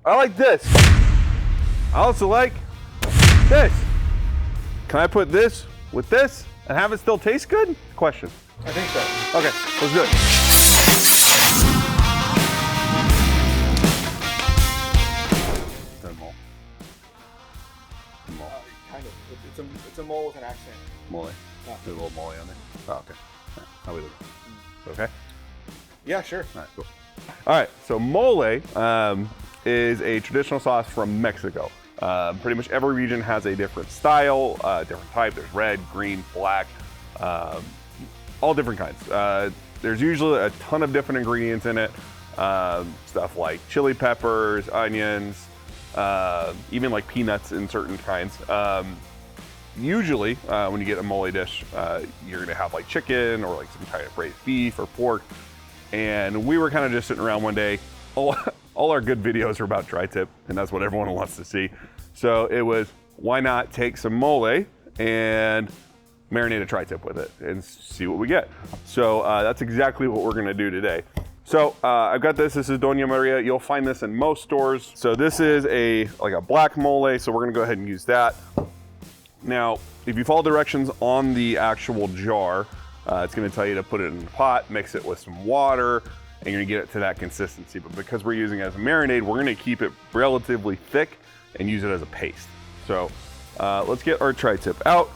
I like this. I also like this. Can I put this with this and have it still taste good? Question. I think so. Okay, let's do it. Mole. Mole. Kind of. It's a mole with an accent. Mole. Yeah. There's a little mole on there. Oh, okay. All right. How we doing? Okay. Yeah, sure. All right, cool. All right, so mole is a traditional sauce from Mexico. Pretty much every region has a different style, different type. There's red, green, black, all different kinds. There's usually a ton of different ingredients in it. Stuff like chili peppers, onions, even like peanuts in certain kinds. Usually, when you get a mole dish, you're gonna have like chicken or like some kind of braised beef or pork. And we were kind of just sitting around one day. All our good videos are about tri-tip, and that's what everyone wants to see. So it was, why not take some mole and marinate a tri-tip with it and see what we get. So that's exactly what we're gonna do today. So I've got this. This is Doña Maria. You'll find this in most stores. So this is like a black mole. So we're gonna go ahead and use that. Now, if you follow directions on the actual jar, it's gonna tell you to put it in the pot, mix it with some water, and you're gonna get it to that consistency. But because we're using it as a marinade, we're gonna keep it relatively thick and use it as a paste. So let's get our tri-tip out,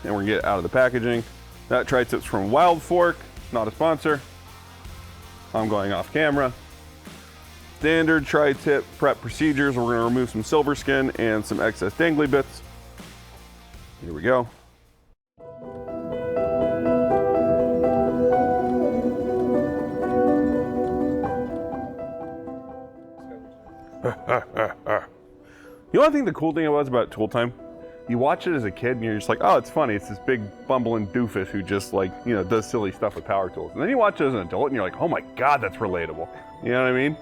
and we're gonna get it out of the packaging. That tri-tip's from Wild Fork, not a sponsor. I'm going off camera. Standard tri-tip prep procedures. We're gonna remove some silver skin and some excess dangly bits. Here we go. You know, I think the cool thing was about Tool Time, you watch it as a kid and you're just like, oh, it's funny. It's this big bumbling doofus who just like, you know, does silly stuff with power tools. And then you watch it as an adult and you're like, oh my God, that's relatable. You know what I mean?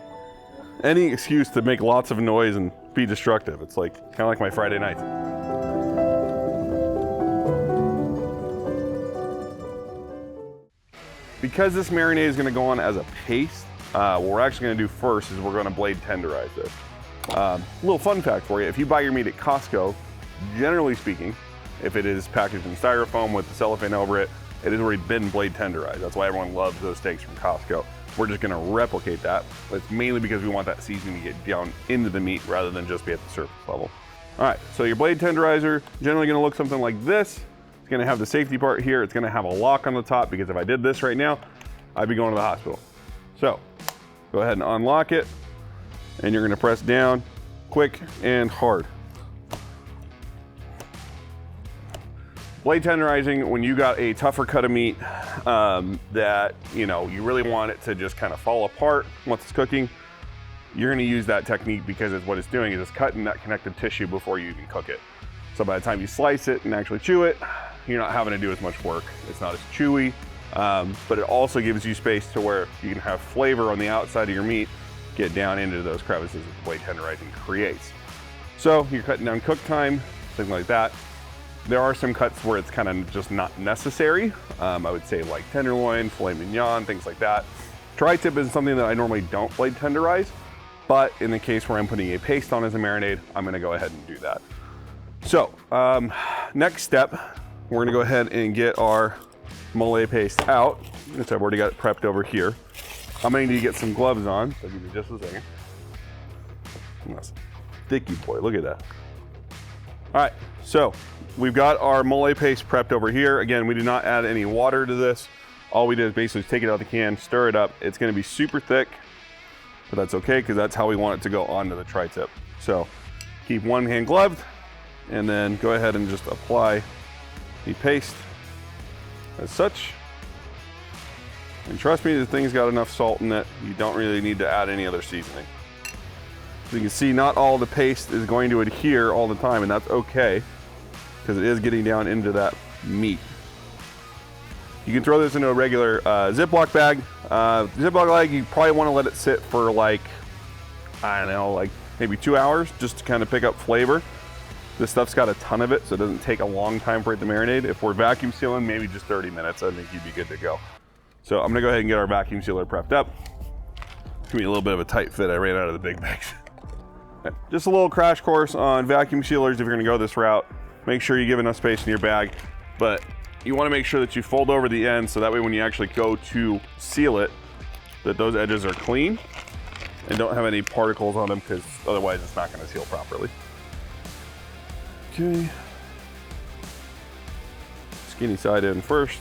Any excuse to make lots of noise and be destructive. It's like, kind of like my Friday nights. Because this marinade is gonna go on as a paste, what we're actually gonna do first is we're gonna blade tenderize this. Little fun fact for you, if you buy your meat at Costco, generally speaking, if it is packaged in styrofoam with the cellophane over it, it has already been blade tenderized. That's why everyone loves those steaks from Costco. We're just gonna replicate that. It's mainly because we want that seasoning to get down into the meat rather than just be at the surface level. All right, so your blade tenderizer, generally gonna look something like this. It's gonna have the safety part here. It's gonna have a lock on the top because if I did this right now, I'd be going to the hospital. So go ahead and unlock it, and you're gonna press down quick and hard. Blade tenderizing, when you got a tougher cut of meat that you really want it to just kind of fall apart once it's cooking, you're gonna use that technique because what it's doing is it's cutting that connective tissue before you even cook it. So by the time you slice it and actually chew it, you're not having to do as much work. It's not as chewy, but it also gives you space to where you can have flavor on the outside of your meat get down into those crevices that blade tenderizing creates. So you're cutting down cook time, things like that. There are some cuts where it's kind of just not necessary. I would say like tenderloin, filet mignon, things like that. Tri-tip is something that I normally don't blade tenderize, but in the case where I'm putting a paste on as a marinade, I'm gonna go ahead and do that. So next step, we're gonna go ahead and get our mole paste out. Which I've already got it prepped over here. I'm gonna need to get some gloves on, so give me just a second. That's thicky boy, look at that. All right, so we've got our mole paste prepped over here. Again, we did not add any water to this. All we did is basically take it out of the can, stir it up. It's gonna be super thick, but that's okay, because that's how we want it to go onto the tri-tip. So keep one hand gloved, and then go ahead and just apply the paste as such. And trust me, the thing's got enough salt in it, you don't really need to add any other seasoning. So you can see not all the paste is going to adhere all the time, and that's okay, because it is getting down into that meat. You can throw this into a regular Ziploc bag. Ziploc bag, you probably want to let it sit for like, I don't know, like maybe 2 hours, just to kind of pick up flavor. This stuff's got a ton of it, so it doesn't take a long time for it to marinate. If we're vacuum sealing, maybe just 30 minutes, I think you'd be good to go. So I'm gonna go ahead and get our vacuum sealer prepped up. It's gonna be a little bit of a tight fit. I ran out of the big bags. Just a little crash course on vacuum sealers if you're gonna go this route. Make sure you give enough space in your bag, but you wanna make sure that you fold over the end so that way when you actually go to seal it, that those edges are clean and don't have any particles on them, because otherwise it's not gonna seal properly. Okay. Skinny side in first.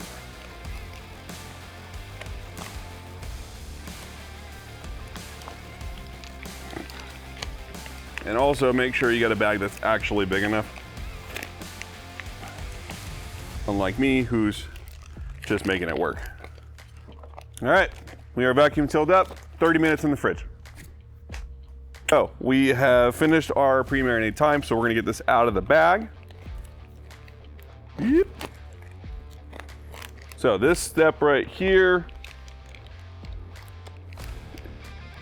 And also make sure you got a bag that's actually big enough. Unlike me, who's just making it work. All right, we are vacuum sealed up, 30 minutes in the fridge. Oh, we have finished our pre-marinade time, so we're gonna get this out of the bag. Yep. So this step right here.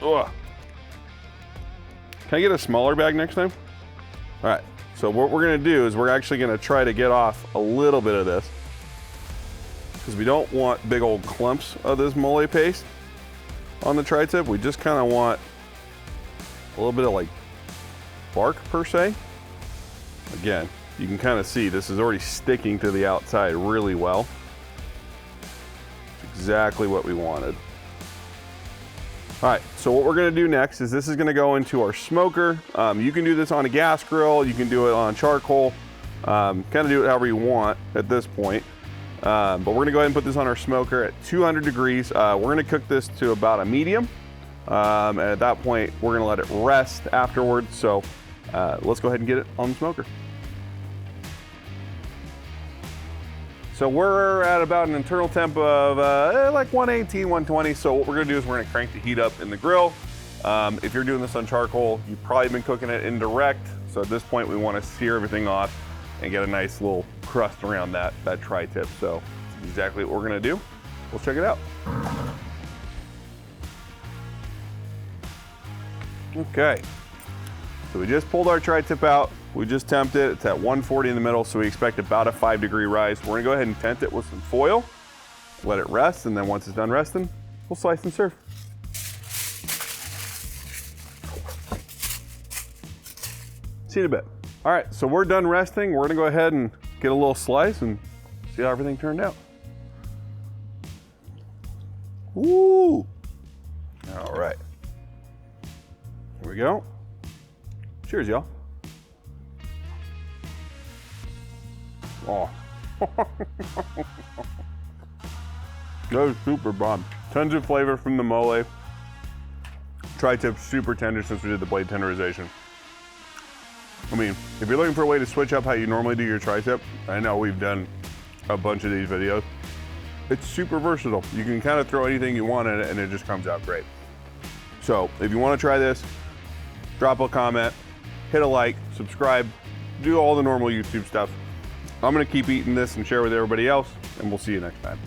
Ugh. Can I get a smaller bag next time? All right, so what we're gonna do is we're actually gonna try to get off a little bit of this, because we don't want big old clumps of this mole paste on the tri-tip. We just kind of want a little bit of like bark per se. Again, you can kind of see this is already sticking to the outside really well. It's exactly what we wanted. All right, so what we're gonna do next is this is gonna go into our smoker. You can do this on a gas grill, you can do it on charcoal, kind of do it however you want at this point. But we're gonna go ahead and put this on our smoker at 200 degrees. We're gonna cook this to about a medium. And at that point, we're gonna let it rest afterwards. So let's go ahead and get it on the smoker. So we're at about an internal temp of like 118, 120. So what we're gonna do is we're gonna crank the heat up in the grill. If you're doing this on charcoal, you've probably been cooking it indirect. So at this point, we wanna sear everything off and get a nice little crust around that tri-tip. So that's exactly what we're gonna do. We'll check it out. Okay, so we just pulled our tri-tip out. We just temped it. It's at 140 in the middle, so we expect about a 5-degree rise. We're gonna go ahead and tent it with some foil, let it rest, and then once it's done resting, we'll slice and serve. See you in a bit. All right, so we're done resting. We're gonna go ahead and get a little slice and see how everything turned out. Ooh. All right. Here we go. Cheers, y'all. Oh. That was super bomb. Tons of flavor from the mole. Tri-tip super tender since we did the blade tenderization. I mean, if you're looking for a way to switch up how you normally do your tri-tip, I know we've done a bunch of these videos. It's super versatile. You can kind of throw anything you want in it and it just comes out great. So if you want to try this, drop a comment, hit a like, subscribe, do all the normal YouTube stuff. I'm gonna keep eating this and share with everybody else, and we'll see you next time.